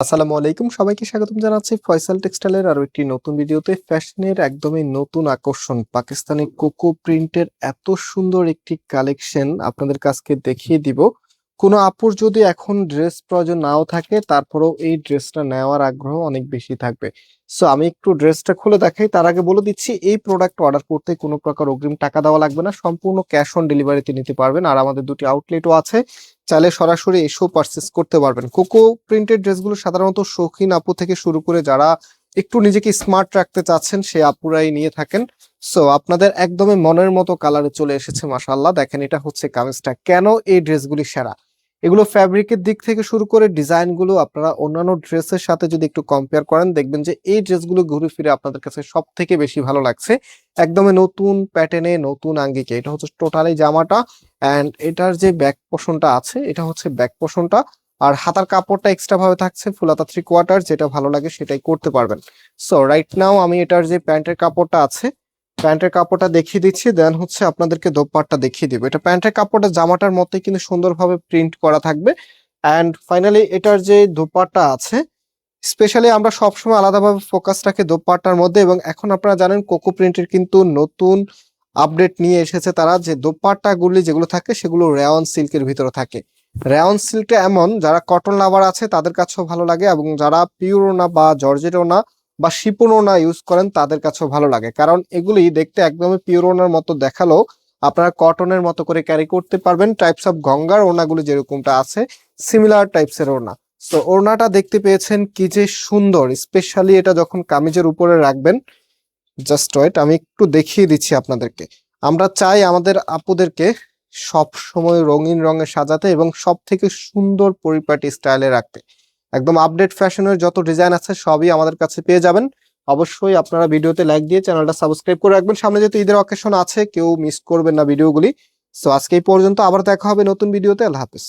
আসসালামু আলাইকুম, সবাইকে স্বাগতম জানাচ্ছি ফয়সাল টেক্সটাইলের আরো একটি নতুন ভিডিওতে। ফ্যাশনের একদমই নতুন আকর্ষণ পাকিস্তানি কোকো প্রিন্টের এত সুন্দর একটি কালেকশন আপনাদের কাছকে দেখিয়ে দিব। কোনো আপুর যদি এখন ড্রেস প্রয়োজন নাও থাকে, তারপরেও এই ড্রেসটা নেওয়ার আগ্রহ অনেক বেশি থাকবে। সো আমি একটু ড্রেসটা খুলে দেখাই, তার আগে বলে দিচ্ছি এই প্রোডাক্ট অর্ডার করতে কোনো প্রকার অগ্রিম টাকা দেওয়া লাগবে না, সম্পূর্ণ ক্যাশ অন ডেলিভারিতে নিতে পারবেন। আর আমাদের দুটি আউটলেটও আছে, চাইলে সরাসরি এসেও পারচেস করতে পারবেন। কোকো প্রিন্টেড ড্রেসগুলো সাধারণত শৌখিন আপু থেকে শুরু করে যারা একটু নিজেকে স্মার্ট রাখতে চাচ্ছেন সে আপুরাই নিয়ে থাকেন। সো আপনাদের একদমই মনের মতো কালারে চলে এসেছে, মাশাআল্লাহ। দেখেন, এটা হচ্ছে কামিজটা। কেন এই ড্রেসগুলি সেরা, এগুলো ফ্যাব্রিকের দিক থেকে শুরু করে ডিজাইন গুলো আপনারা অন্যান্য ড্রেসের সাথে যদি একটু কম্পেয়ার করেন, দেখবেন যে এই ড্রেসগুলো ঘুরে ফিরে আপনাদের কাছে সব থেকে বেশি ভালো লাগছে। একদমই নতুন প্যাটার্নে, নতুন আঙ্গিকে। এটা হচ্ছে টোটালি জামাটা, অ্যান্ড এটার যে ব্যাক পোর্শনটা আছে এটা হচ্ছে ব্যাক পোর্শনটা। আর হাতার কাপড়টা এক্সট্রা ভাবে থাকছে ফুল হাতা 3/4, যেটা ভালো লাগে সেটাই করতে পারবেন। সো রাইট নাও আমি এটার যে প্যান্টের কাপড়টা আছে, প্যান্টের কাপড়টা দেখিয়ে দিচ্ছি, দেন হচ্ছে আপনাদেরকে দোপাট্টা দেখিয়ে দিব। এটা প্যান্টের কাপড়টা জামাটার মতোই কিন্তু সুন্দরভাবে প্রিন্ট করা থাকবে। অ্যান্ড ফাইনালি এটার যে দোপাট্টা আছে, স্পেশালি আমরা সবসময় আলাদাভাবে ফোকাস রাখি দোপাট্টার মধ্যে। এবং এখন আপনারা জানেন কোকো প্রিন্টের কিন্তু নতুন আপডেট নিয়ে এসেছে তারা, যে দোপাট্টা গুলি যেগুলো থাকে সেগুলো রেয়ন সিল্কের ভিতরে থাকে। রেয়ন সিল্কটা এমন যারা কটন লাভার আছে তাদের কাছেও ভালো লাগে, এবং যারা পিওর ওনা বা জর্জেট ওনা বা শিপন ওনা ইউজ করেন তাদের কাছেও ভালো লাগে। কারণ এগুলি দেখতে একদমই পিওর ওনার মতো দেখালেও আপনারা কটনের মতো করে ক্যারি করতে পারবেন। টাইপস অফ গঙ্গার ওনাগুলি যেরকমটা আছে, সিমিলার টাইপসের ওনা। তো ওড়নাটা দেখতে পেয়েছেন কি যে সুন্দর, স্পেশালি এটা যখন কামিজের উপরে রাখবেন। জাস্ট ওয়েট, আমি একটু দেখিয়ে দিচ্ছি আপনাদেরকে। আমরা চাই আমাদের আপুদেরকে সব সময় রঙিন রঙে সাজাতে এবং সব থেকে সুন্দর পরিপাটি স্টাইলে রাখতে। একদম আপডেট ফ্যাশনের যত ডিজাইন আছে সবই আমাদের কাছে পেয়ে যাবেন। অবশ্যই আপনারা ভিডিওতে লাইক দিয়ে চ্যানেলটা সাবস্ক্রাইব করে রাখবেন। সামনে যেহেতু ঈদের অকেশন আছে, কেউ মিস করবেন না ভিডিওগুলি। সো আজকে এই পর্যন্ত, আবার দেখা হবে নতুন ভিডিওতে। আল্লাহ হাফেজ।